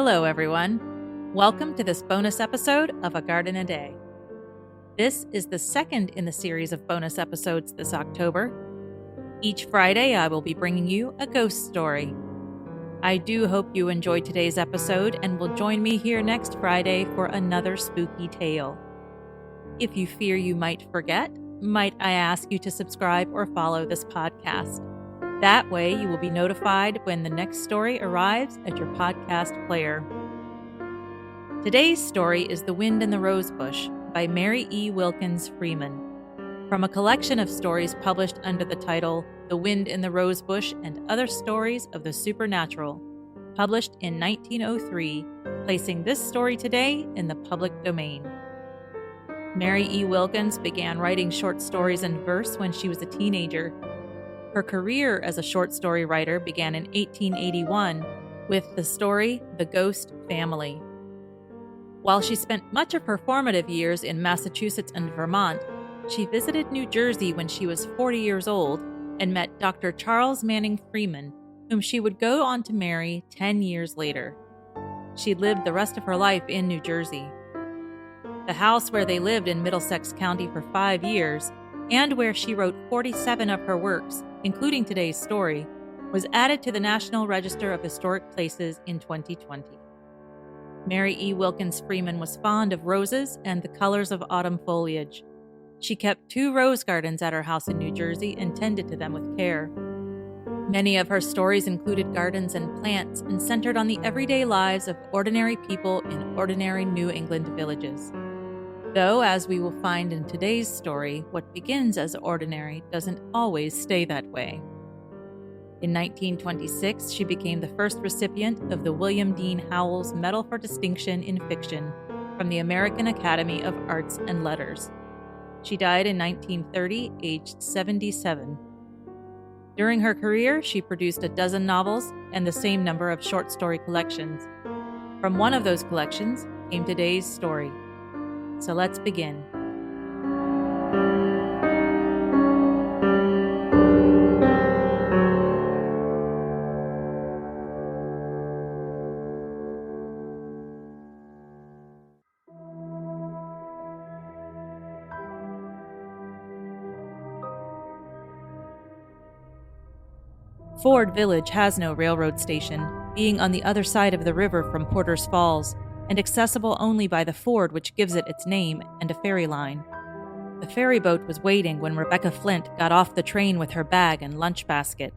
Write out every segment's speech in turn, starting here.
Hello, everyone. Welcome to this bonus episode of A Garden a Day. This is the second in the series of bonus episodes this October. Each Friday, I will be bringing you a ghost story. I do hope you enjoyed today's episode and will join me here next Friday for another spooky tale. If you fear you might forget, might I ask you to subscribe or follow this podcast? That way, you will be notified when the next story arrives at your podcast player. Today's story is The Wind in the Rosebush by Mary E. Wilkins Freeman, from a collection of stories published under the title The Wind in the Rosebush and Other Stories of the Supernatural, published in 1903, placing this story today in the public domain. Mary E. Wilkins began writing short stories in verse when she was a teenager. Her career as a short story writer began in 1881 with the story The Ghost Family. While she spent much of her formative years in Massachusetts and Vermont, she visited New Jersey when she was 40 years old and met Dr. Charles Manning Freeman, whom she would go on to marry 10 years later. She lived the rest of her life in New Jersey. The house where they lived in Middlesex County for 5 years, and where she wrote 47 of her works, including today's story, was added to the National Register of Historic Places in 2020. Mary E. Wilkins Freeman was fond of roses and the colors of autumn foliage. She kept 2 rose gardens at her house in New Jersey and tended to them with care. Many of her stories included gardens and plants and centered on the everyday lives of ordinary people in ordinary New England villages. Though, as we will find in today's story, what begins as ordinary doesn't always stay that way. In 1926, she became the first recipient of the William Dean Howells Medal for Distinction in Fiction from the American Academy of Arts and Letters. She died in 1930, aged 77. During her career, she produced a dozen novels and the same number of short story collections. From one of those collections came today's story. So let's begin. Ford Village has no railroad station, being on the other side of the river from Porter's Falls, and accessible only by the ford which gives it its name and a ferry line. The ferry boat was waiting when Rebecca Flint got off the train with her bag and lunch basket.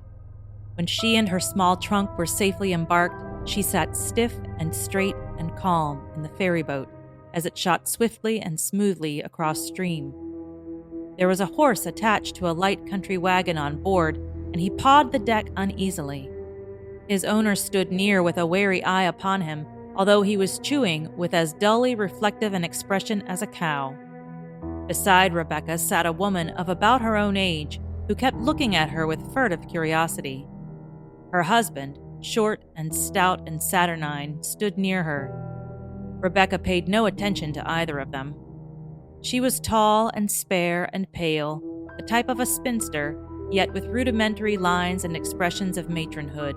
When she and her small trunk were safely embarked, she sat stiff and straight and calm in the ferry boat as it shot swiftly and smoothly across stream. There was a horse attached to a light country wagon on board, and he pawed the deck uneasily. His owner stood near with a wary eye upon him, although he was chewing with as dully reflective an expression as a cow. Beside Rebecca sat a woman of about her own age, who kept looking at her with furtive curiosity. Her husband, short and stout and saturnine, stood near her. Rebecca paid no attention to either of them. She was tall and spare and pale, the type of a spinster, yet with rudimentary lines and expressions of matronhood.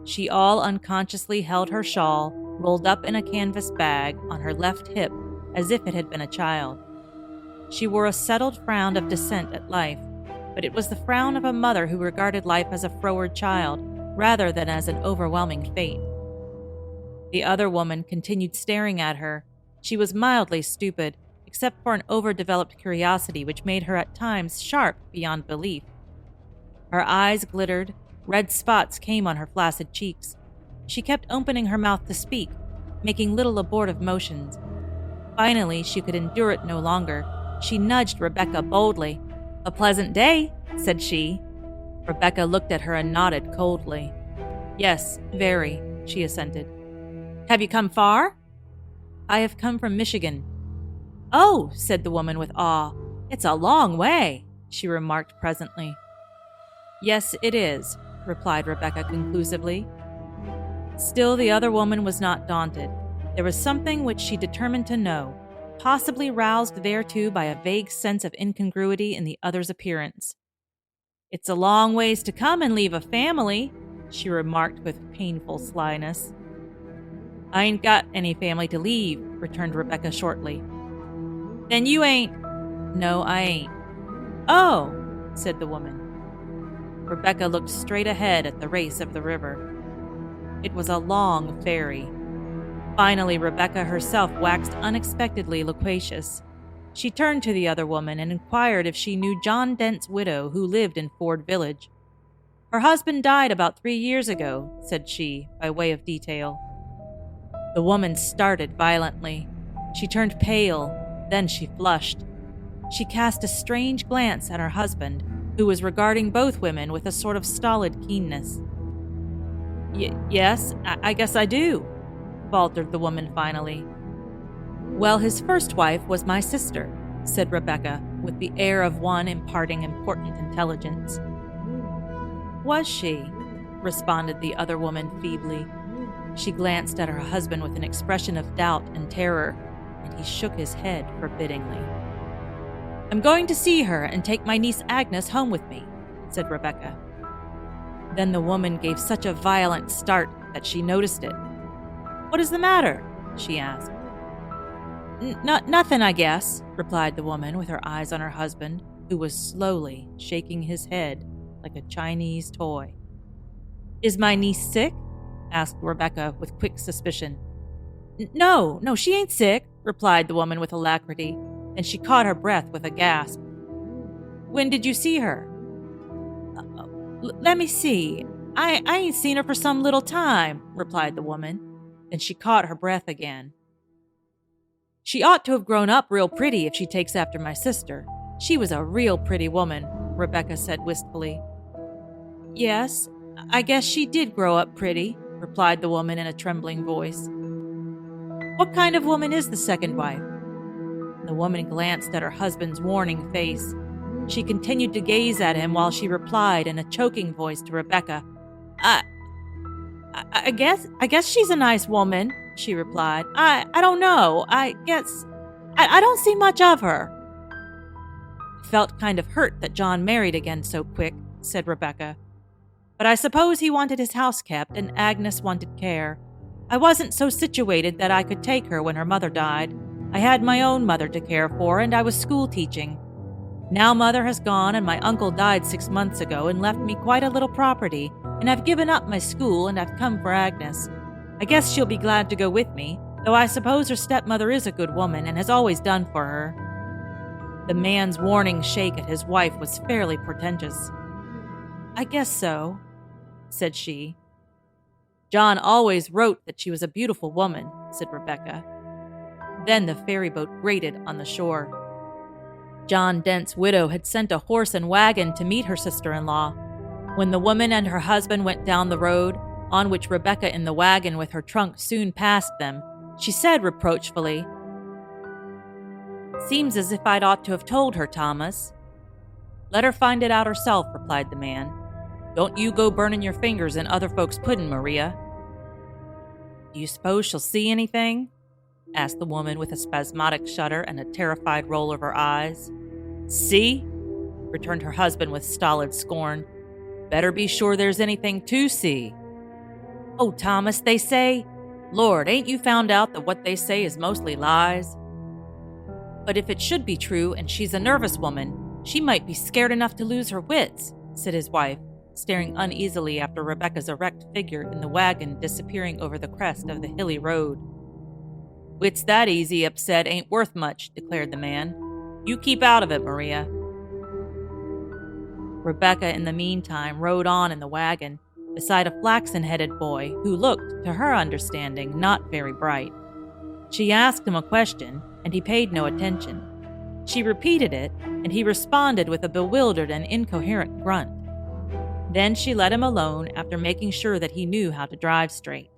She all unconsciously held her shawl, rolled up in a canvas bag, on her left hip, as if it had been a child. She wore a settled frown of dissent at life, but it was the frown of a mother who regarded life as a froward child, rather than as an overwhelming fate. The other woman continued staring at her. She was mildly stupid, except for an overdeveloped curiosity which made her at times sharp beyond belief. Her eyes glittered, red spots came on her flaccid cheeks. She kept opening her mouth to speak, making little abortive motions. Finally, she could endure it no longer. She nudged Rebecca boldly. "A pleasant day," said she. Rebecca looked at her and nodded coldly. "Yes, very," she assented. "Have you come far?" "I have come from Michigan." "Oh," said the woman with awe. "It's a long way," she remarked presently. "Yes, it is," replied Rebecca conclusively. Still, the other woman was not daunted. There was something which she determined to know, possibly roused thereto by a vague sense of incongruity in the other's appearance. "It's a long ways to come and leave a family," she remarked with painful slyness. I ain't got any family to leave, returned Rebecca shortly. Then you ain't. No, I ain't. Oh, said the woman. Rebecca looked straight ahead at the race of the river. It was a long ferry. Finally, Rebecca herself waxed unexpectedly loquacious. She turned to the other woman and inquired if she knew John Dent's widow who lived in Ford Village. Her husband died about 3 years ago, said she, by way of detail. The woman started violently. She turned pale, then she flushed. She cast a strange glance at her husband, who was regarding both women with a sort of stolid keenness. Yes, I guess I do, faltered the woman finally. Well, his first wife was my sister, said Rebecca, with the air of one imparting important intelligence. Was she? Responded the other woman feebly. She glanced at her husband with an expression of doubt and terror, and he shook his head forbiddingly. I'm going to see her and take my niece Agnes home with me, said Rebecca. Then the woman gave such a violent start that she noticed it. What is the matter? She asked. Nothing, I guess, replied the woman with her eyes on her husband, who was slowly shaking his head like a Chinese toy. Is my niece sick? Asked Rebecca with quick suspicion. No, she ain't sick, replied the woman with alacrity, and she caught her breath with a gasp. When did you see her? Let me see. I ain't seen her for some little time, replied the woman. Then she caught her breath again. She ought to have grown up real pretty if she takes after my sister. She was a real pretty woman, Rebecca said wistfully. Yes, I guess she did grow up pretty, replied the woman in a trembling voice. What kind of woman is the second wife? The woman glanced at her husband's warning face. She continued to gaze at him while she replied in a choking voice to Rebecca. I guess she's a nice woman, she replied. I don't know. I guess I don't see much of her. I felt kind of hurt that John married again so quick, said Rebecca. But I suppose he wanted his house kept and Agnes wanted care. I wasn't so situated that I could take her when her mother died. I had my own mother to care for, and I was school teaching. Now Mother has gone, and my uncle died 6 months ago and left me quite a little property, and I've given up my school and I've come for Agnes. I guess she'll be glad to go with me, though I suppose her stepmother is a good woman and has always done for her. The man's warning shake at his wife was fairly portentous. I guess so, said she. John always wrote that she was a beautiful woman, said Rebecca. Then the ferry boat grated on the shore. John Dent's widow had sent a horse and wagon to meet her sister-in-law. When the woman and her husband went down the road, on which Rebecca in the wagon with her trunk soon passed them, she said reproachfully, Seems as if I'd ought to have told her, Thomas. Let her find it out herself, replied the man. Don't you go burning your fingers in other folks' pudding, Maria. Do you suppose she'll see anything? Asked the woman with a spasmodic shudder and a terrified roll of her eyes. See? Returned her husband with stolid scorn. Better be sure there's anything to see. Oh, Thomas, they say. Lord, ain't you found out that what they say is mostly lies? But if it should be true and she's a nervous woman, she might be scared enough to lose her wits, said his wife, staring uneasily after Rebecca's erect figure in the wagon disappearing over the crest of the hilly road. Wits that easy upset ain't worth much, declared the man. You keep out of it, Maria. Rebecca, in the meantime, rode on in the wagon, beside a flaxen-headed boy who looked, to her understanding, not very bright. She asked him a question, and he paid no attention. She repeated it, and he responded with a bewildered and incoherent grunt. Then she let him alone after making sure that he knew how to drive straight.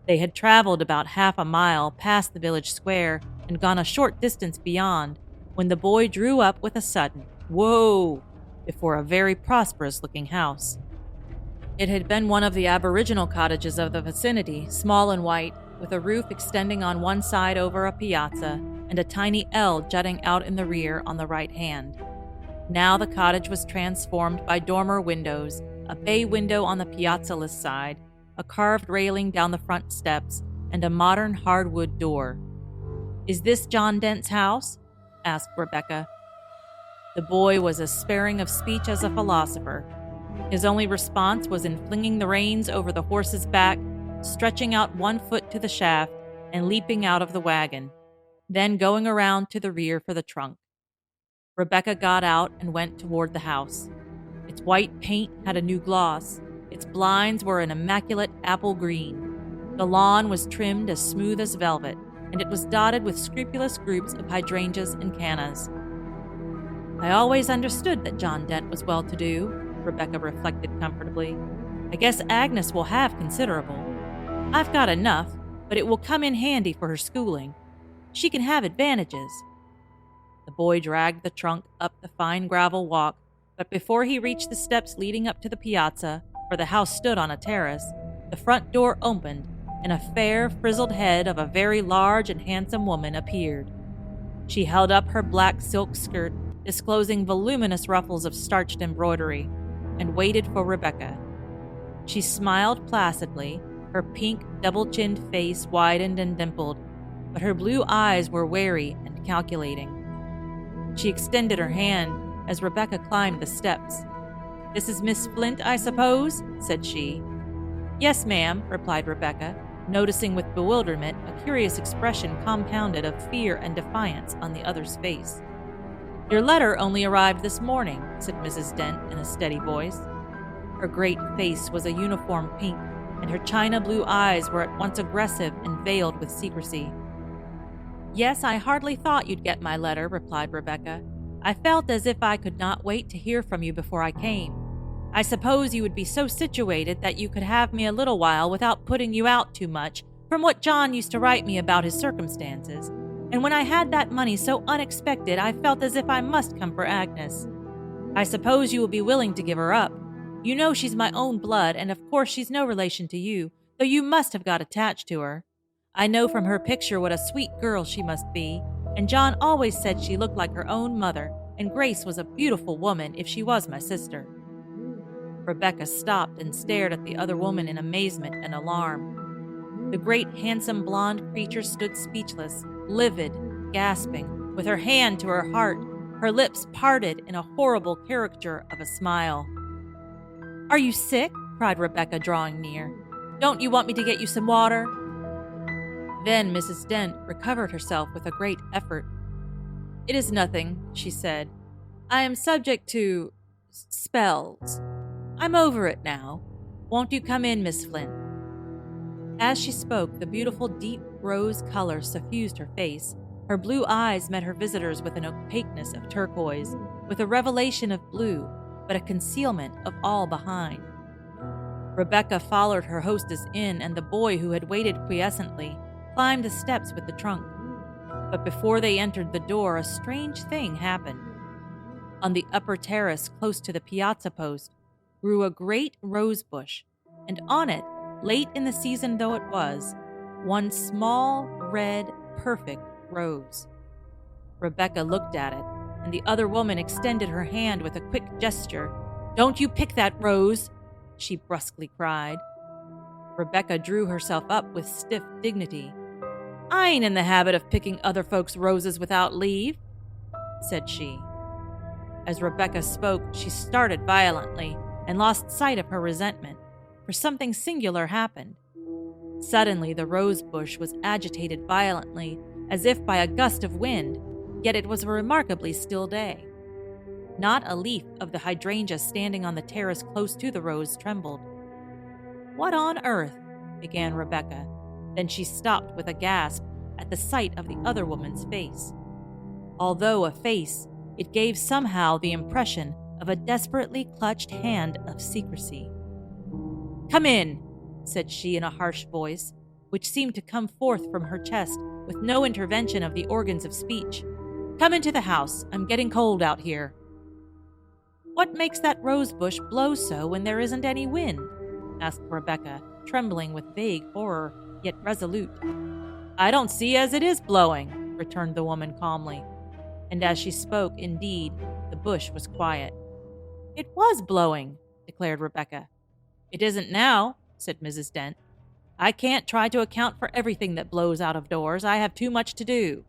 They had traveled about half a mile past the village square and gone a short distance beyond when the boy drew up with a sudden "Whoa!" before a very prosperous-looking house. It had been one of the aboriginal cottages of the vicinity, small and white, with a roof extending on one side over a piazza and a tiny L jutting out in the rear on the right hand. Now the cottage was transformed by dormer windows, a bay window on the piazzaless side, a carved railing down the front steps, and a modern hardwood door. "Is this John Dent's house?" asked Rebecca. The boy was as sparing of speech as a philosopher. His only response was in flinging the reins over the horse's back, stretching out one foot to the shaft, and leaping out of the wagon, then going around to the rear for the trunk. Rebecca got out and went toward the house. Its white paint had a new gloss. Its blinds were an immaculate apple green. The lawn was trimmed as smooth as velvet, and it was dotted with scrupulous groups of hydrangeas and cannas. "I always understood that John Dent was well-to-do," Rebecca reflected comfortably. "I guess Agnes will have considerable. I've got enough, but it will come in handy for her schooling. She can have advantages." The boy dragged the trunk up the fine gravel walk, but before he reached the steps leading up to the piazza, where the house stood on a terrace, the front door opened, and a fair, frizzled head of a very large and handsome woman appeared. She held up her black silk skirt, disclosing voluminous ruffles of starched embroidery, and waited for Rebecca. She smiled placidly, her pink, double-chinned face widened and dimpled, but her blue eyes were wary and calculating. She extended her hand as Rebecca climbed the steps. "This is Miss Flint, I suppose?" said she. "Yes, ma'am," replied Rebecca, noticing with bewilderment a curious expression compounded of fear and defiance on the other's face. "Your letter only arrived this morning," said Mrs. Dent in a steady voice. Her great face was a uniform pink, and her china blue eyes were at once aggressive and veiled with secrecy. "Yes, I hardly thought you'd get my letter," replied Rebecca. "I felt as if I could not wait to hear from you before I came. I suppose you would be so situated that you could have me a little while without putting you out too much from what John used to write me about his circumstances. And when I had that money so unexpected, I felt as if I must come for Agnes. I suppose you will be willing to give her up. You know she's my own blood, and of course she's no relation to you, though you must have got attached to her. I know from her picture what a sweet girl she must be, and John always said she looked like her own mother, and Grace was a beautiful woman if she was my sister." Rebecca stopped and stared at the other woman in amazement and alarm. The great handsome blonde creature stood speechless, livid, gasping, with her hand to her heart, her lips parted in a horrible caricature of a smile. "Are you sick?" cried Rebecca, drawing near. "Don't you want me to get you some water?" Then Mrs. Dent recovered herself with a great effort. "It is nothing," she said. "I am subject to spells. I'm over it now. Won't you come in, Miss Flint?" As she spoke, the beautiful deep rose color suffused her face. Her blue eyes met her visitors with an opaqueness of turquoise, with a revelation of blue, but a concealment of all behind. Rebecca followed her hostess in, and the boy, who had waited quiescently, climbed the steps with the trunk. But before they entered the door, a strange thing happened. On the upper terrace, close to the piazza post, grew a great rosebush, and on it, late in the season though it was, one small, red, perfect rose. Rebecca looked at it, and the other woman extended her hand with a quick gesture. "Don't you pick that rose!" she brusquely cried. Rebecca drew herself up with stiff dignity. "I ain't in the habit of picking other folks' roses without leave," said she. As Rebecca spoke, she started violently and lost sight of her resentment, for something singular happened. Suddenly the rose bush was agitated violently, as if by a gust of wind, yet it was a remarkably still day. Not a leaf of the hydrangea standing on the terrace close to the rose trembled. "What on earth?" began Rebecca. Then she stopped with a gasp at the sight of the other woman's face. Although a face, it gave somehow the impression of a desperately clutched hand of secrecy. "Come in," said she in a harsh voice, which seemed to come forth from her chest with no intervention of the organs of speech. "Come into the house. I'm getting cold out here." "What makes that rose bush blow so when there isn't any wind?" asked Rebecca, trembling with vague horror, yet resolute. "I don't see as it is blowing," returned the woman calmly. And as she spoke, indeed, the bush was quiet. "It was blowing," declared Rebecca. "It isn't now," said Mrs. Dent. I can't try to account for everything that blows out of doors. I have too much to do."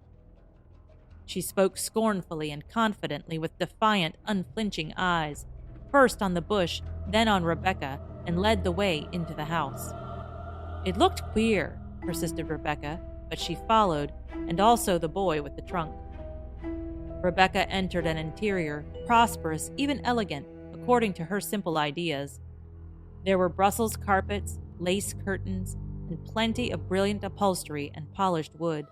She spoke scornfully and confidently with defiant, unflinching eyes, first on the bush, then on Rebecca, and led the way into the house. "It looked queer," persisted Rebecca, but she followed, and also the boy with the trunk. Rebecca entered an interior, prosperous, even elegant, according to her simple ideas. There were Brussels carpets, lace curtains, and plenty of brilliant upholstery and polished wood.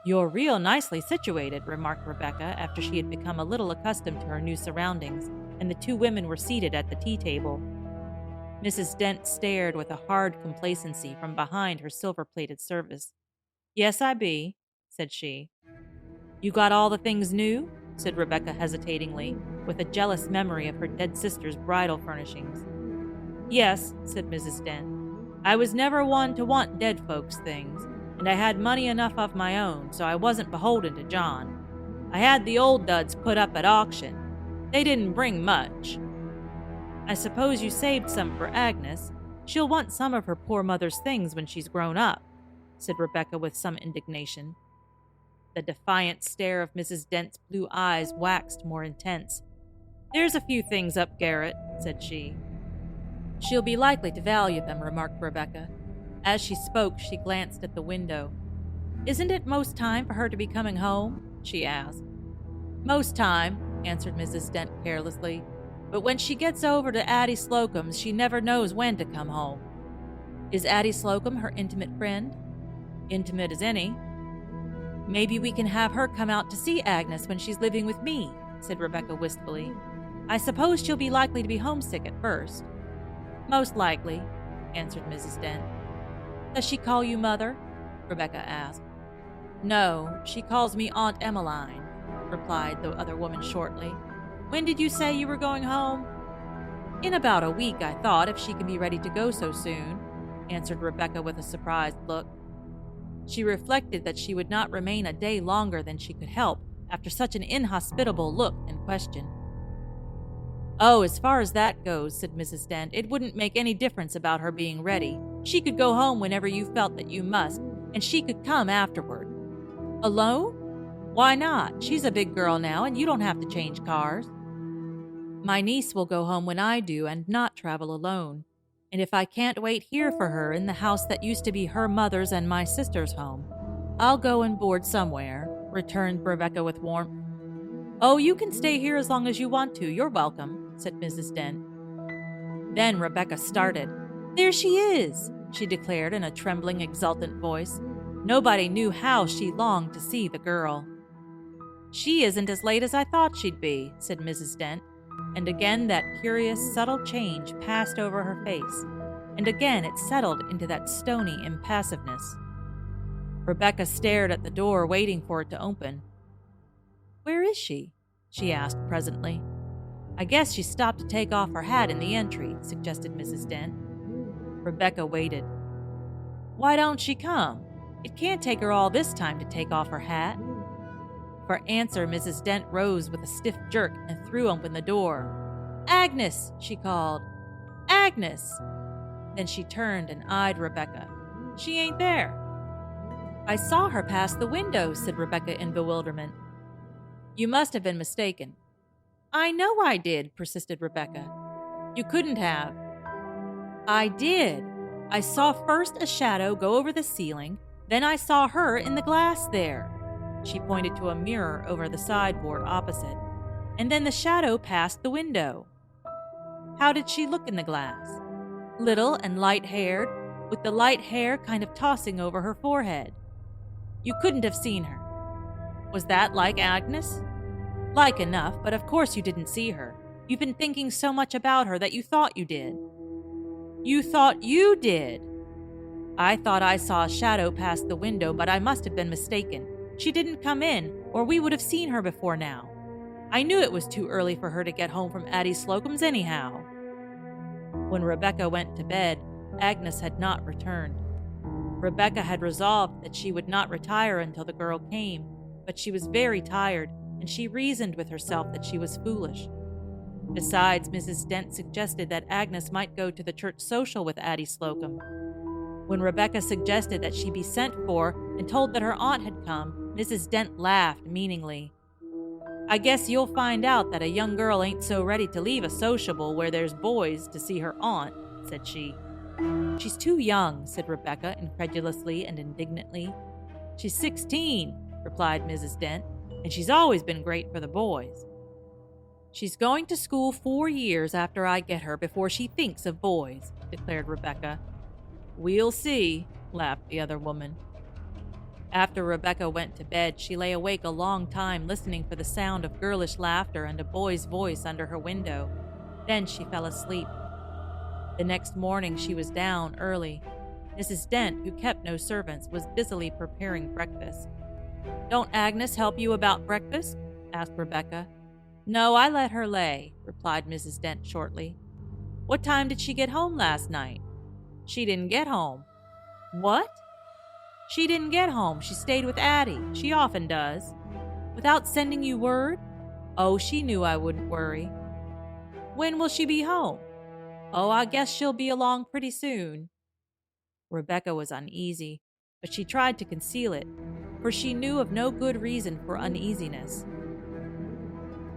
"You're real nicely situated," remarked Rebecca after she had become a little accustomed to her new surroundings, and the two women were seated at the tea table. Mrs. Dent stared with a hard complacency from behind her silver-plated service. "Yes, I be," said she. "You got all the things new?" said Rebecca hesitatingly, with a jealous memory of her dead sister's bridal furnishings. "Yes," said Mrs. Dent. "I was never one to want dead folks' things, and I had money enough of my own, so I wasn't beholden to John. I had the old duds put up at auction. They didn't bring much." "I suppose you saved some for Agnes. She'll want some of her poor mother's things when she's grown up," said Rebecca with some indignation. The defiant stare of Mrs. Dent's blue eyes waxed more intense. "There's a few things up garret," said she. "She'll be likely to value them," remarked Rebecca. As she spoke, she glanced at the window. "Isn't it most time for her to be coming home?" she asked. "Most time," answered Mrs. Dent carelessly. "But when she gets over to Addie Slocum's, she never knows when to come home." "Is Addie Slocum her intimate friend?" "Intimate as any." "Maybe we can have her come out to see Agnes when she's living with me," said Rebecca wistfully. "I suppose she'll be likely to be homesick at first." "Most likely," answered Mrs. Dent. "Does she call you Mother?" Rebecca asked. "No, she calls me Aunt Emmeline," replied the other woman shortly. "When did you say you were going home?" "In about a week, I thought, if she can be ready to go so soon," answered Rebecca with a surprised look. She reflected that she would not remain a day longer than she could help after such an inhospitable look and question. "Oh, as far as that goes," said Mrs. Dent, "it wouldn't make any difference about her being ready. She could go home whenever you felt that you must, and she could come afterward." "Alone?" "Why not? She's a big girl now, and you don't have to change cars." "My niece will go home when I do and not travel alone. And if I can't wait here for her in the house that used to be her mother's and my sister's home, I'll go and board somewhere," returned Rebecca with warmth. "Oh, you can stay here as long as you want to. You're welcome," said Mrs. Dent. Then Rebecca started. "There she is," she declared in a trembling, exultant voice. Nobody knew how she longed to see the girl. "She isn't as late as I thought she'd be," said Mrs. Dent, and again that curious, subtle change passed over her face, and again it settled into that stony impassiveness. Rebecca stared at the door, waiting for it to open. "Where is she?" she asked presently. "I guess she stopped to take off her hat in the entry," suggested Mrs. Dent. Rebecca waited. "Why don't she come? It can't take her all this time to take off her hat." For answer, Mrs. Dent rose with a stiff jerk and threw open the door. "Agnes!" she called. "Agnes!" Then she turned and eyed Rebecca. "She ain't there." "I saw her pass the window," said Rebecca in bewilderment. "You must have been mistaken." "I know I did," persisted Rebecca. "You couldn't have." "I did. I saw first a shadow go over the ceiling, then I saw her in the glass there." She pointed to a mirror over the sideboard opposite. "And then the shadow passed the window." "How did she look in the glass?" "Little and light-haired, with the light hair kind of tossing over her forehead." "You couldn't have seen her." "Was that like Agnes?" "Like enough, but of course you didn't see her. You've been thinking so much about her that you thought you did." "You thought you did?" "I thought I saw a shadow pass the window, but I must have been mistaken. She didn't come in, or we would have seen her before now. I knew it was too early for her to get home from Addie Slocum's anyhow." When Rebecca went to bed, Agnes had not returned. Rebecca had resolved that she would not retire until the girl came, but she was very tired, and she reasoned with herself that she was foolish. Besides, Mrs. Dent suggested that Agnes might go to the church social with Addie Slocum. When Rebecca suggested that she be sent for and told that her aunt had come, Mrs. Dent laughed meaningly. "I guess you'll find out that a young girl ain't so ready to leave a sociable where there's boys to see her aunt," said she. "She's too young," said Rebecca incredulously and indignantly. "She's 16, replied Mrs. Dent, "and she's always been great for the boys." "She's going to school 4 years after I get her before she thinks of boys," declared Rebecca. "We'll see," laughed the other woman. After Rebecca went to bed, she lay awake a long time listening for the sound of girlish laughter and a boy's voice under her window. Then she fell asleep. The next morning she was down early. Mrs. Dent, who kept no servants, was busily preparing breakfast. "Don't Agnes help you about breakfast?" asked Rebecca. "No, I let her lay," replied Mrs. Dent shortly. "What time did she get home last night?" "She didn't get home." "What?" "She didn't get home. She stayed with Addie. She often does." "Without sending you word?" "Oh, she knew I wouldn't worry." "When will she be home?" "Oh, I guess she'll be along pretty soon." Rebecca was uneasy, but she tried to conceal it, for she knew of no good reason for uneasiness.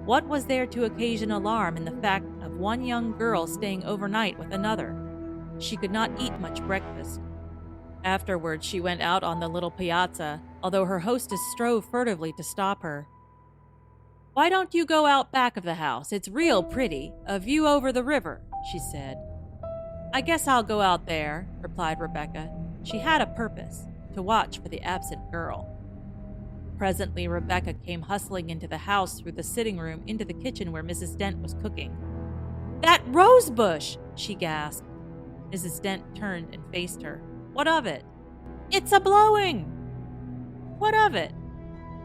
What was there to occasion alarm in the fact of one young girl staying overnight with another? She could not eat much breakfast. Afterwards, she went out on the little piazza, although her hostess strove furtively to stop her. "Why don't you go out back of the house? It's real pretty, a view over the river," she said. "I guess I'll go out there," replied Rebecca. She had a purpose, to watch for the absent girl. Presently, Rebecca came hustling into the house through the sitting room into the kitchen where Mrs. Dent was cooking. "That rosebush!" she gasped. Mrs. Dent turned and faced her. "What of it?" "It's a-blowing." "What of it?"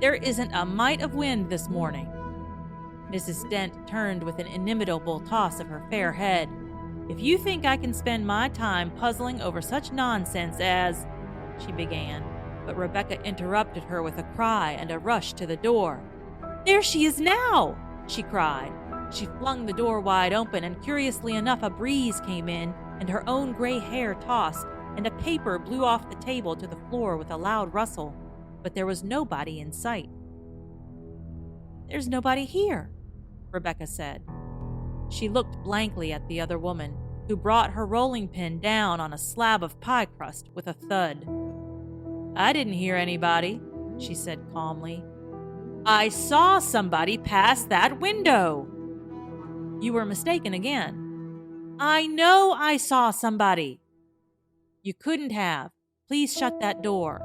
"There isn't a mite of wind this morning." Mrs. Dent turned with an inimitable toss of her fair head. "If you think I can spend my time puzzling over such nonsense as—" she began, but Rebecca interrupted her with a cry and a rush to the door. "There she is now!" she cried. She flung the door wide open, and curiously enough a breeze came in, and her own gray hair tossed, and a paper blew off the table to the floor with a loud rustle, but there was nobody in sight. "There's nobody here," Rebecca said. She looked blankly at the other woman, who brought her rolling pin down on a slab of pie crust with a thud. "I didn't hear anybody," she said calmly. "I saw somebody pass that window." "You were mistaken again." "I know I saw somebody." "You couldn't have. Please shut that door."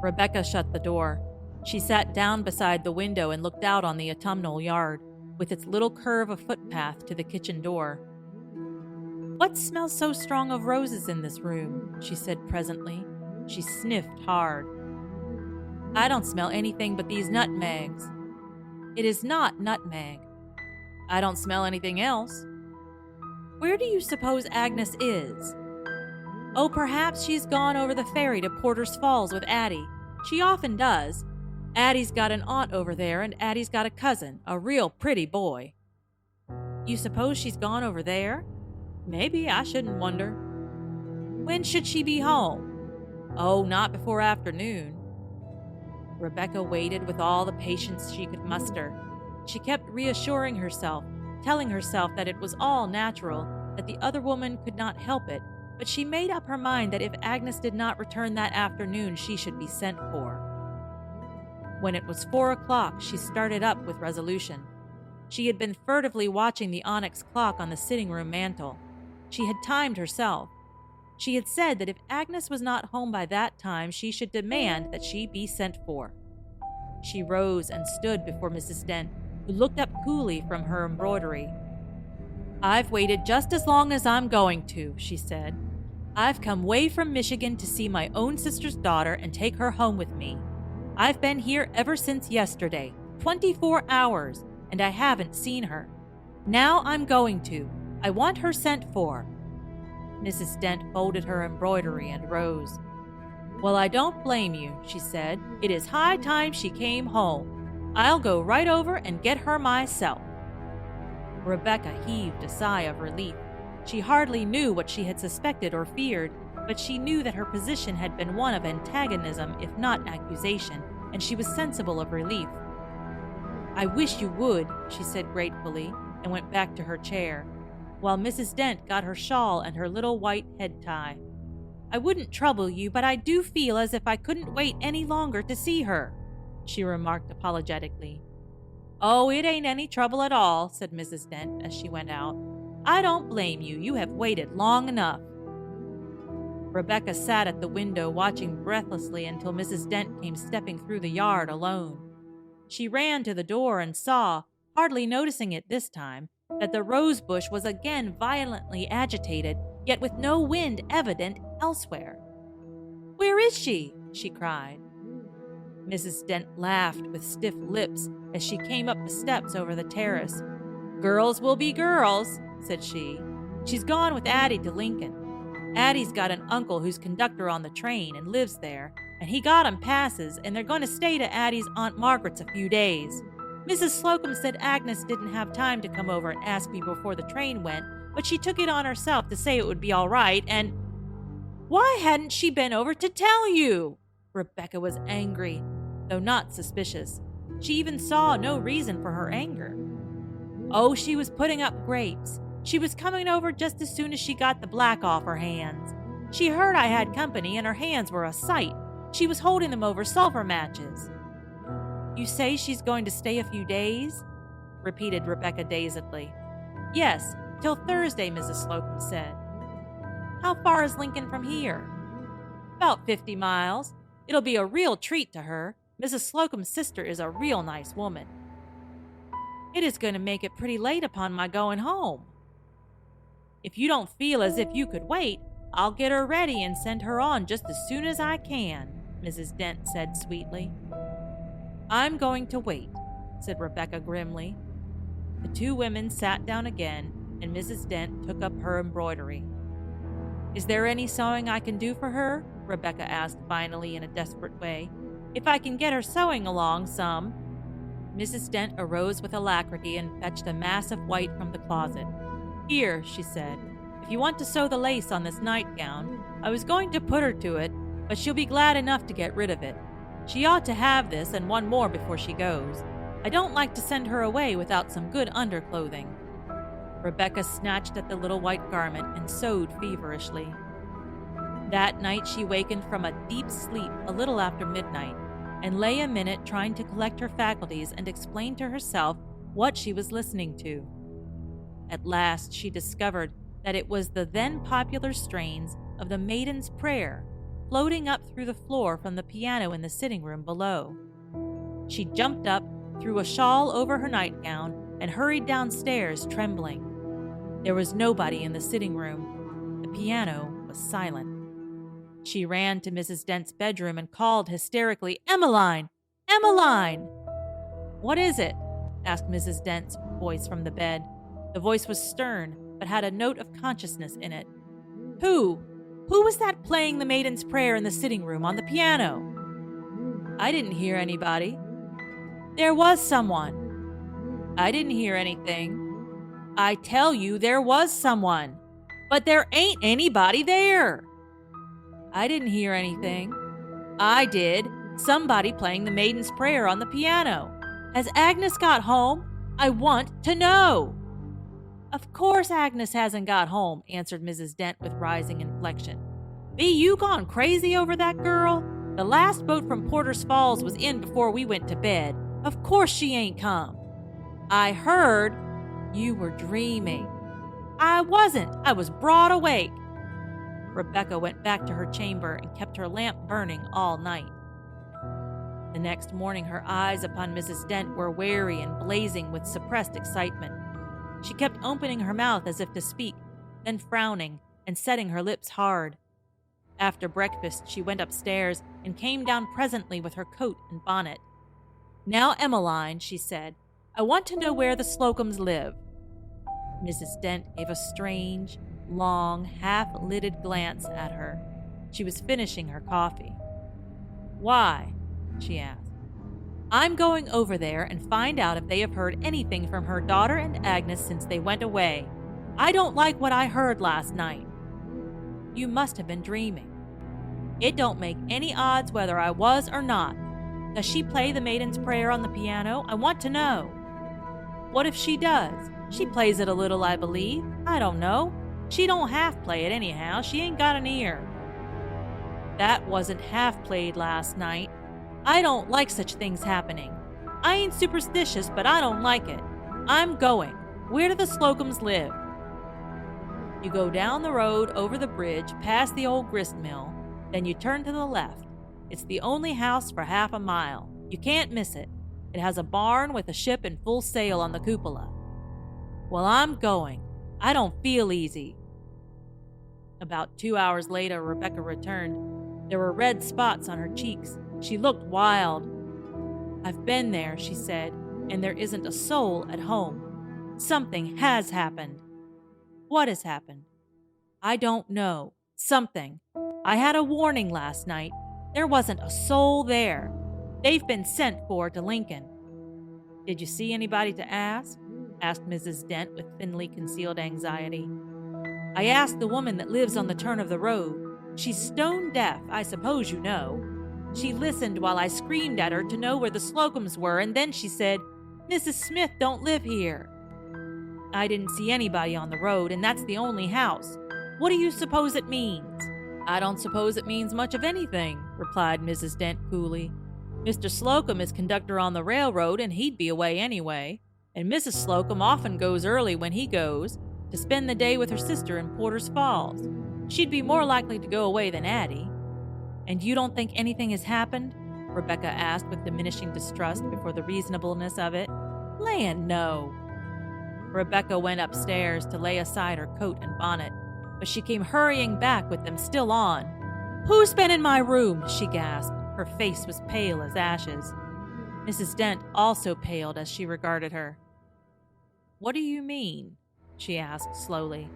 Rebecca shut the door. She sat down beside the window and looked out on the autumnal yard, with its little curve of footpath to the kitchen door. "What smells so strong of roses in this room?" she said presently. She sniffed hard. "I don't smell anything but these nutmegs." "It is not nutmeg." "I don't smell anything else." "Where do you suppose Agnes is?" "Oh, perhaps she's gone over the ferry to Porter's Falls with Addie. She often does. Addie's got an aunt over there, and Addie's got a cousin, a real pretty boy." "You suppose she's gone over there?" "Maybe. I shouldn't wonder." "When should she be home?" "Oh, not before afternoon." Rebecca waited with all the patience she could muster. She kept reassuring herself, telling herself that it was all natural, that the other woman could not help it, but she made up her mind that if Agnes did not return that afternoon, she should be sent for. When it was 4 o'clock, she started up with resolution. She had been furtively watching the onyx clock on the sitting-room mantel. She had timed herself. She had said that if Agnes was not home by that time, she should demand that she be sent for. She rose and stood before Mrs. Dent, who looked up coolly from her embroidery. "I've waited just as long as I'm going to," she said. "I've come way from Michigan to see my own sister's daughter and take her home with me. I've been here ever since yesterday, 24 hours, and I haven't seen her. Now I'm going to. I want her sent for." Mrs. Dent folded her embroidery and rose. "Well, I don't blame you," she said. "It is high time she came home. I'll go right over and get her myself." Rebecca heaved a sigh of relief. She hardly knew what she had suspected or feared, but she knew that her position had been one of antagonism, if not accusation, and she was sensible of relief. "I wish you would," she said gratefully, and went back to her chair, while Mrs. Dent got her shawl and her little white head tie. "I wouldn't trouble you, but I do feel as if I couldn't wait any longer to see her," she remarked apologetically. "Oh, it ain't any trouble at all," said Mrs. Dent as she went out. "I don't blame you. You have waited long enough." Rebecca sat at the window watching breathlessly until Mrs. Dent came stepping through the yard alone. She ran to the door and saw, hardly noticing it this time, that the rosebush was again violently agitated, yet with no wind evident elsewhere. "Where is she?" she cried. Mrs. Dent laughed with stiff lips as she came up the steps over the terrace. "Girls will be girls," said she. "She's gone with Addie to Lincoln. Addie's got an uncle who's conductor on the train and lives there, and he got 'em passes, and they're going to stay to Addie's Aunt Margaret's a few days. Mrs. Slocum said Agnes didn't have time to come over and ask me before the train went, but she took it on herself to say it would be all right, and—" "Why hadn't she been over to tell you?" Rebecca was angry, though not suspicious. She even saw no reason for her anger. "Oh, she was putting up grapes. She was coming over just as soon as she got the black off her hands. She heard I had company, and her hands were a sight. She was holding them over sulfur matches." "You say she's going to stay a few days?" repeated Rebecca dazedly. "Yes, till Thursday, Mrs. Slocum said." "How far is Lincoln from here?" "About 50 miles. It'll be a real treat to her. Mrs. Slocum's sister is a real nice woman." "It is going to make it pretty late upon my going home." "If you don't feel as if you could wait, I'll get her ready and send her on just as soon as I can," Mrs. Dent said sweetly. "I'm going to wait," said Rebecca grimly. The two women sat down again, and Mrs. Dent took up her embroidery. "Is there any sewing I can do for her?" Rebecca asked finally in a desperate way. "If I can get her sewing along some." Mrs. Dent arose with alacrity and fetched a mass of white from the closet. "Here," she said, "if you want to sew the lace on this nightgown, I was going to put her to it, but she'll be glad enough to get rid of it. She ought to have this and one more before she goes. I don't like to send her away without some good underclothing." Rebecca snatched at the little white garment and sewed feverishly. That night she wakened from a deep sleep a little after midnight, and lay a minute trying to collect her faculties and explain to herself what she was listening to. At last she discovered that it was the then popular strains of the Maiden's Prayer floating up through the floor from the piano in the sitting room below. She jumped up, threw a shawl over her nightgown, and hurried downstairs, trembling. There was nobody in the sitting room. The piano was silent. She ran to Mrs. Dent's bedroom and called hysterically, "Emmeline! Emmeline!" "What is it?" asked Mrs. Dent's voice from the bed. The voice was stern, but had a note of consciousness in it. Who was that playing the Maiden's Prayer in the sitting room on the piano?" "I didn't hear anybody." "There was someone." "I didn't hear anything." "I tell you, there was someone. But there ain't anybody there." "I didn't hear anything." "I did. Somebody playing the Maiden's Prayer on the piano. Has Agnes got home? I want to know." "Of course Agnes hasn't got home," answered Mrs. Dent with rising inflection. "Be you gone crazy over that girl? The last boat from Porter's Falls was in before we went to bed. Of course she ain't come." "I heard—" "You were dreaming." "I wasn't. I was broad awake." Rebecca went back to her chamber and kept her lamp burning all night. The next morning her eyes upon Mrs. Dent were wary and blazing with suppressed excitement. She kept opening her mouth as if to speak, then frowning and setting her lips hard. After breakfast she went upstairs and came down presently with her coat and bonnet. "Now, Emmeline," she said, "I want to know where the Slocums live." Mrs. Dent gave a strange, long, half-lidded glance at her. She was finishing her coffee. "Why?" she asked. "I'm going over there and find out if they have heard anything from her daughter and Agnes since they went away. I don't like what I heard last night." You must have been dreaming. It don't make any odds whether I was or not. Does she play the Maiden's Prayer on the piano? I want to know. What if she does? She plays it a little, I believe. I don't know. She don't half play it anyhow. She ain't got an ear. That wasn't half played last night. I don't like such things happening. I ain't superstitious, but I don't like it. I'm going. Where do the Slocums live? You go down the road, over the bridge, past the old grist mill, then you turn to the left. It's the only house for half a mile. You can't miss it. It has a barn with a ship in full sail on the cupola. Well, I'm going. I don't feel easy. About 2 hours later, Rebecca returned. There were red spots on her cheeks. She looked wild. I've been there, she said, and there isn't a soul at home. Something has happened. What has happened? I don't know. Something. I had a warning last night. There wasn't a soul there. They've been sent for to Lincoln. Did you see anybody to ask? Asked Mrs. Dent with thinly concealed anxiety. I asked the woman that lives on the turn of the road. She's stone deaf, I suppose you know. She listened while I screamed at her to know where the Slocums were, and then she said, Mrs. Smith don't live here. I didn't see anybody on the road, and that's the only house. What do you suppose it means? I don't suppose it means much of anything, replied Mrs. Dent coolly. Mr. Slocum is conductor on the railroad, and he'd be away anyway. And Mrs. Slocum often goes early when he goes, to spend the day with her sister in Porter's Falls. She'd be more likely to go away than Addie. And you don't think anything has happened? Rebecca asked with diminishing distrust before the reasonableness of it. Land, no. Rebecca went upstairs to lay aside her coat and bonnet, but she came hurrying back with them still on. Who's been in my room? She gasped. Her face was pale as ashes. Mrs. Dent also paled as she regarded her. What do you mean? She asked slowly.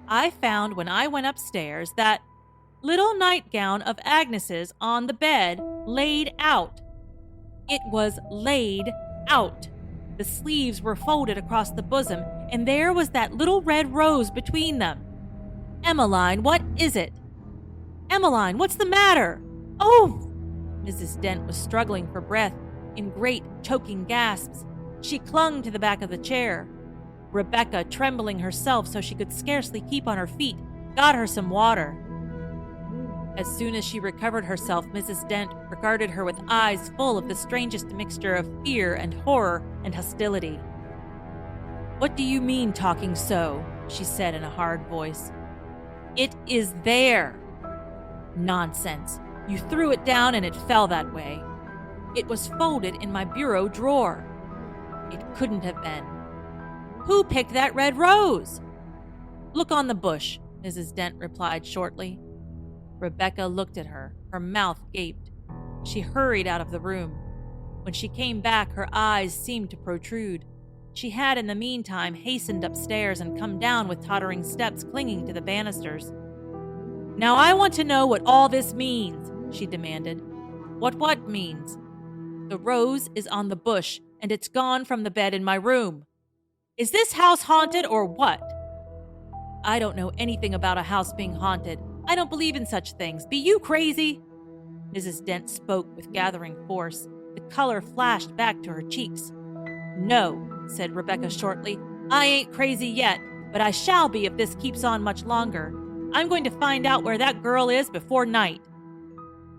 I found when I went upstairs that little nightgown of Agnes's on the bed, laid out. It was laid out. The sleeves were folded across the bosom, and there was that little red rose between them. Emmeline, what is it? Emmeline, what's the matter? Oh! Mrs. Dent was struggling for breath in great, choking gasps. She clung to the back of the chair. Rebecca, trembling herself so she could scarcely keep on her feet, got her some water. As soon as she recovered herself, Mrs. Dent regarded her with eyes full of the strangest mixture of fear and horror and hostility. What do you mean talking so? She said in a hard voice. It is there. Nonsense. You threw it down and it fell that way. It was folded in my bureau drawer. It couldn't have been. Who picked that red rose? Look on the bush, Mrs. Dent replied shortly. Rebecca looked at her. Her mouth gaped. She hurried out of the room. When she came back, her eyes seemed to protrude. She had in the meantime hastened upstairs and come down with tottering steps clinging to the banisters. Now I want to know what all this means, she demanded. What means? The rose is on the bush, and it's gone from the bed in my room. Is this house haunted or what? I don't know anything about a house being haunted. I don't believe in such things. Be you crazy? Mrs. Dent spoke with gathering force. The color flashed back to her cheeks. No, said Rebecca shortly. I ain't crazy yet, but I shall be if this keeps on much longer. I'm going to find out where that girl is before night.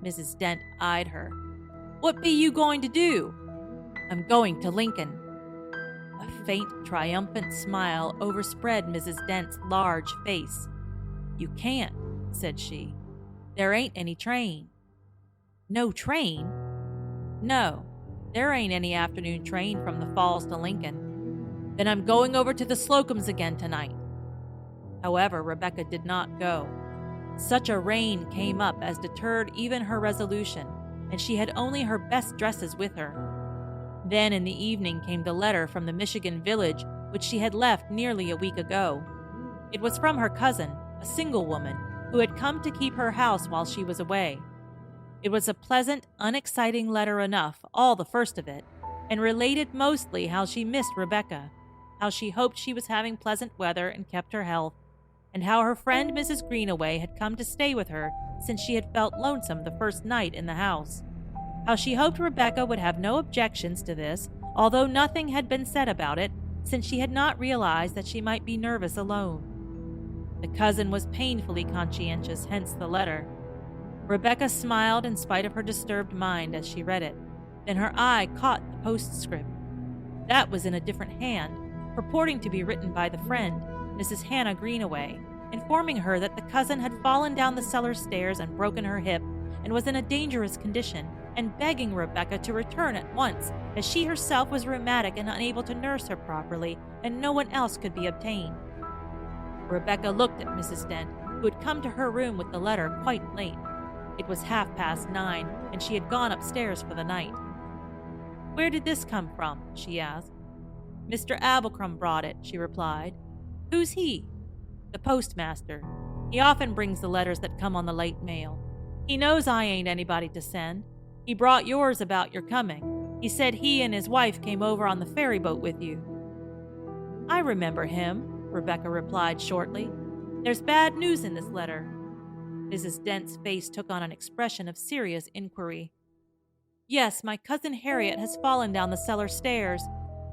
Mrs. Dent eyed her. What be you going to do? I'm going to Lincoln. A faint, triumphant smile overspread Mrs. Dent's large face. You can't, said she. There ain't any train. No train? No, there ain't any afternoon train from the Falls to Lincoln. Then I'm going over to the Slocums again tonight. However, Rebecca did not go. Such a rain came up as deterred even her resolution, and she had only her best dresses with her. Then in the evening came the letter from the Michigan village which she had left nearly a week ago. It was from her cousin, a single woman, who had come to keep her house while she was away. It was a pleasant, unexciting letter enough, all the first of it, and related mostly how she missed Rebecca, how she hoped she was having pleasant weather and kept her health, and how her friend Mrs. Greenaway had come to stay with her since she had felt lonesome the first night in the house. How she hoped Rebecca would have no objections to this, although nothing had been said about it, since she had not realized that she might be nervous alone. The cousin was painfully conscientious, hence the letter. Rebecca smiled in spite of her disturbed mind as she read it. Then her eye caught the postscript. That was in a different hand, purporting to be written by the friend, Mrs. Hannah Greenaway, informing her that the cousin had fallen down the cellar stairs and broken her hip and was in a dangerous condition, and begging Rebecca to return at once, as she herself was rheumatic and unable to nurse her properly, and no one else could be obtained. Rebecca looked at Mrs. Dent, who had come to her room with the letter quite late. It was 9:30, and she had gone upstairs for the night. "Where did this come from?" she asked. "Mr. Abercrombie brought it," she replied. "Who's he?" "The postmaster. He often brings the letters that come on the late mail. He knows I ain't anybody to send. He brought yours about your coming. He said he and his wife came over on the ferry boat with you." "I remember him," Rebecca replied shortly. "There's bad news in this letter." Mrs. Dent's face took on an expression of serious inquiry. "Yes, my cousin Harriet has fallen down the cellar stairs.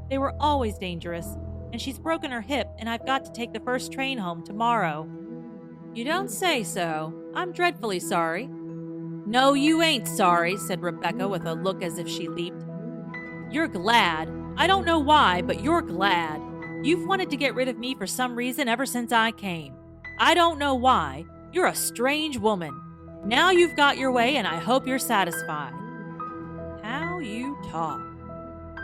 They were always dangerous, and she's broken her hip, and I've got to take the first train home tomorrow." "You don't say so. I'm dreadfully sorry." "No, you ain't sorry," said Rebecca with a look as if she leaped. "You're glad. I don't know why, but you're glad. You've wanted to get rid of me for some reason ever since I came. I don't know why. You're a strange woman. Now you've got your way, and I hope you're satisfied." "How you talk."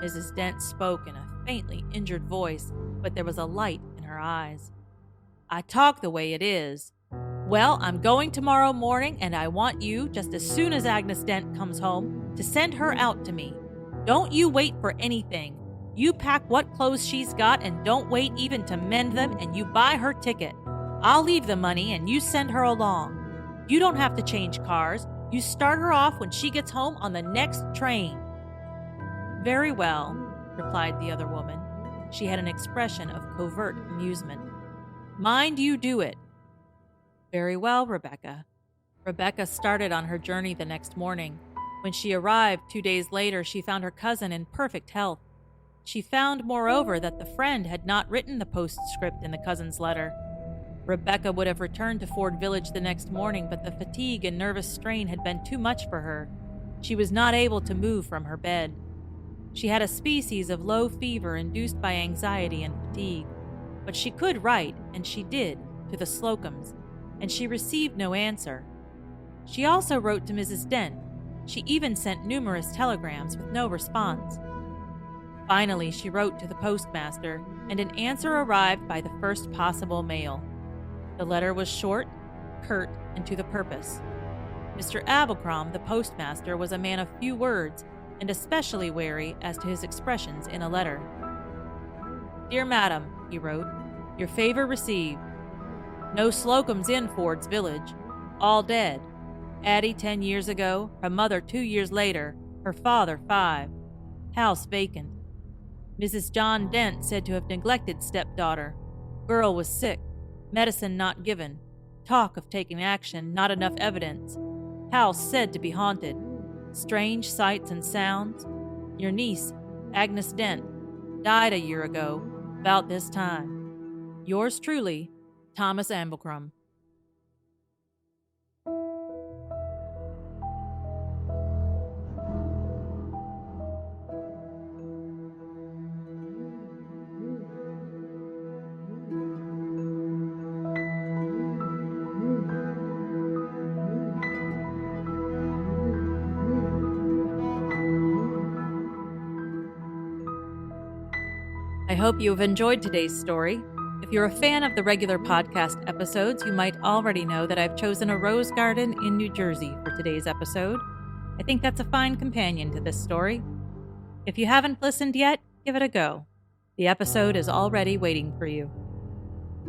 Mrs. Dent spoke in a faintly injured voice, but there was a light in her eyes. "I talk the way it is. Well, I'm going tomorrow morning, and I want you, just as soon as Agnes Dent comes home, to send her out to me. Don't you wait for anything. You pack what clothes she's got and don't wait even to mend them, and you buy her ticket. I'll leave the money and you send her along. You don't have to change cars. You start her off when she gets home on the next train." "Very well," replied the other woman. She had an expression of covert amusement. "Mind you do it." "Very well, Rebecca." Rebecca started on her journey the next morning. When she arrived 2 days later, she found her cousin in perfect health. She found, moreover, that the friend had not written the postscript in the cousin's letter. Rebecca would have returned to Ford Village the next morning, but the fatigue and nervous strain had been too much for her. She was not able to move from her bed. She had a species of low fever induced by anxiety and fatigue. But she could write, and she did, to the Slocums, and she received no answer. She also wrote to Mrs. Dent. She even sent numerous telegrams with no response. Finally, she wrote to the postmaster, and an answer arrived by the first possible mail. The letter was short, curt, and to the purpose. Mr. Abercrombie, the postmaster, was a man of few words, and especially wary as to his expressions in a letter. "Dear Madam," he wrote, "your favor received. No Slocums in Ford's Village. All dead. Addie 10 years ago, her mother 2 years later, her father 5. House vacant. Mrs. John Dent said to have neglected stepdaughter. Girl was sick. Medicine not given. Talk of taking action, not enough evidence. House said to be haunted. Strange sights and sounds. Your niece, Agnes Dent, died a year ago, about this time. Yours truly, Thomas Abercrombie." I hope you have enjoyed today's story. If you're a fan of the regular podcast episodes, you might already know that I've chosen a rose garden in New Jersey for today's episode. I think that's a fine companion to this story. If you haven't listened yet, give it a go. The episode is already waiting for you.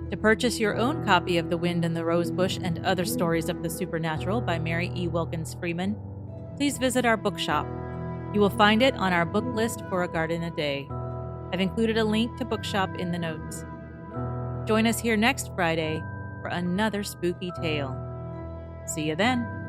To purchase your own copy of The Wind in the Rosebush and Other Stories of the Supernatural by Mary E. Wilkins Freeman, please visit our bookshop. You will find it on our book list for A Garden a Day. I've included a link to Bookshop in the notes. Join us here next Friday for another spooky tale. See you then.